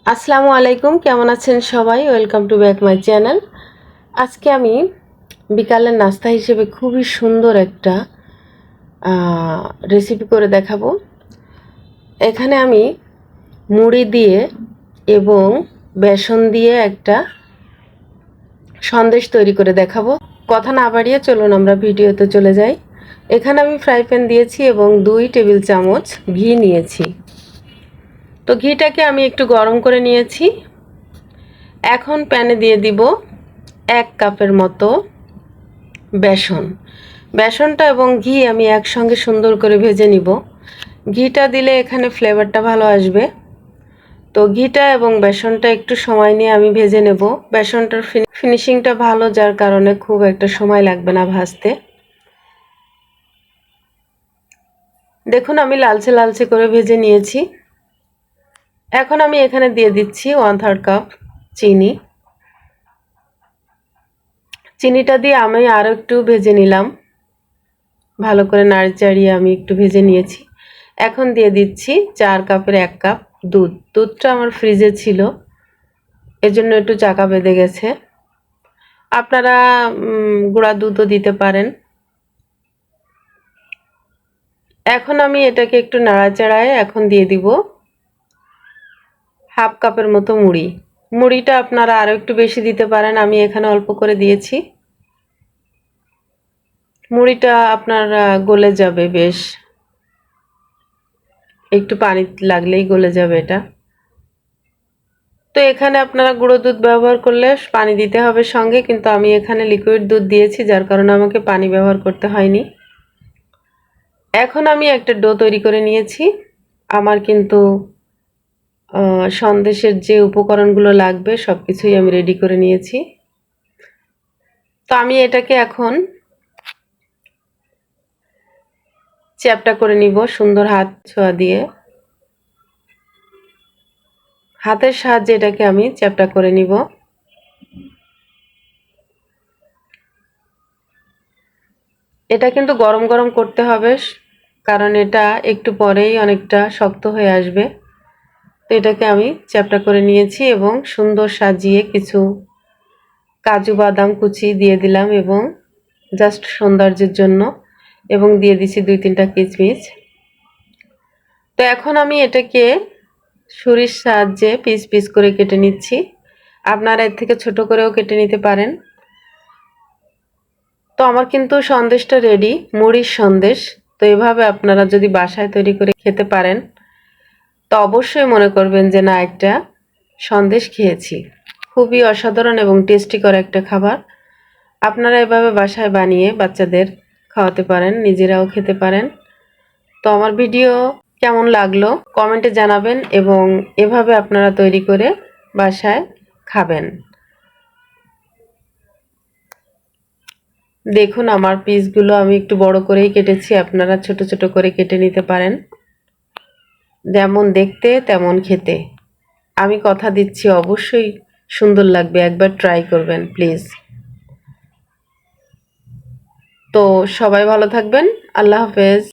আসসালামু আলাইকুম, কেমন আছেন সবাই? Welcome to back my channel. আজকে আমি বিকালের নাস্তা হিসেবে খুবই সুন্দর একটা রেসিপি করে দেখাবো। এখানে আমি মুড়ি দিয়ে এবং বেসন দিয়ে একটা সন্দেশ তৈরি করে দেখাবো। কথা না বাড়িয়ে চলুন আমরা ভিডিওতে চলে যাই। এখানে আমি ফ্রাই প্যান দিয়েছি এবং 2 টেবিল চামচ ঘি নিয়েছি। তো ঘিটাকে আমি একটু গরম করে নিয়েছি। এখন প্যানে দিয়ে দিব 1 কাপের মতো বেসনটা এবং ঘি আমি একসঙ্গে সুন্দর করে ভেজে নিব। ঘিটা দিলে এখানে ফ্লেভারটা ভালো আসবে। তো ঘিটা এবং বেসনটা একটু সময় নিয়ে আমি ভেজে নেব। বেসনটার ফিনিশিংটা ভালো, যার কারণে খুব একটা সময় লাগবে না ভাজতে। দেখুন আমি লালচে লালচে করে ভেজে নিয়েছি। এখন আমি এখানে দিয়ে দিচ্ছি 1/3 কাপ চিনি। চিনিটা দিয়ে আমি আরও একটু ভেজে নিলাম। ভালো করে নাড়িচাড়িয়ে আমি একটু ভেজে নিয়েছি। এখন দিয়ে দিচ্ছি 4 কাপের 1 কাপ দুধ। দুধটা আমার ফ্রিজে ছিল, এজন্য একটু চাকা বেঁধে গেছে। আপনারা গুঁড়া দুধও দিতে পারেন। এখন আমি এটাকে একটু নাড়াচাড়ায় এখন দিয়ে দিব 1/2 কাপের মতো মুড়ি। মুড়িটা আপনারা আরও একটু বেশি দিতে পারেন, আমি এখানে অল্প করে দিয়েছি। মুড়িটা আপনার গলে যাবে, বেশ একটু পানি লাগলেই গলে যাবে এটা। তো এখানে আপনারা গুঁড়ো দুধ ব্যবহার করলে পানি দিতে হবে সঙ্গে, কিন্তু আমি এখানে লিকুইড দুধ দিয়েছি, যার কারণে আমাকে পানি ব্যবহার করতে হয়নি। এখন আমি একটা ডো তৈরি করে নিয়েছি। আমার কিন্তু সন্দেশের যে উপকরণগুলো লাগবে সব কিছুই আমি রেডি করে নিয়েছি। তো আমি এটাকে এখন চ্যাপটা করে নিব সুন্দর হাত ছোঁয়া দিয়ে। হাতের সাহায্যে এটাকে আমি চ্যাপটা করে নিব। এটা কিন্তু গরম গরম করতে হবে, কারণ এটা একটু পরেই অনেকটা শক্ত হয়ে আসবে। তো এটাকে আমি চ্যাপটা করে নিয়েছি এবং সুন্দর সাজিয়ে কিছু কাজু বাদাম কুচি দিয়ে দিলাম এবং জাস্ট সৌন্দর্যের জন্য, এবং দিয়ে দিছি 2-3টা কিশমিশ। তো এখন আমি এটাকে ছুরির সাহায্যে পিস পিস করে কেটে নিচ্ছি। আপনারা এর থেকে ছোট করেও কেটে নিতে পারেন। তো আমার কিন্তু সন্দেশটা রেডি, মুড়ির সন্দেশ। তো এভাবে আপনারা যদি বাসায় তৈরি করে খেতে পারেন তো অবশ্যই মনে করবেন যে না, একটা সন্দেশ খেয়েছি। খুবই অসাধারণ এবং টেস্টিকর একটা খাবার। আপনারা এভাবে বাসায় বানিয়ে বাচ্চাদের খাওয়াতে পারেন, নিজেরাও খেতে পারেন। তো আমার ভিডিও কেমন লাগলো কমেন্টে জানাবেন এবং এভাবে আপনারা তৈরি করে বাসায় খাবেন। দেখুন আমার পিসগুলো আমি একটু বড় করেই কেটেছি, আপনারা ছোট ছোট করে কেটে নিতে পারেন। যেমন দেখতে তেমন খেতে। আমি কথা দিচ্ছি অবশ্যই সুন্দর লাগবে, একবার ট্রাই করবেন প্লিজ। তো সবাই ভালো থাকবেন। আল্লাহ হাফেজ।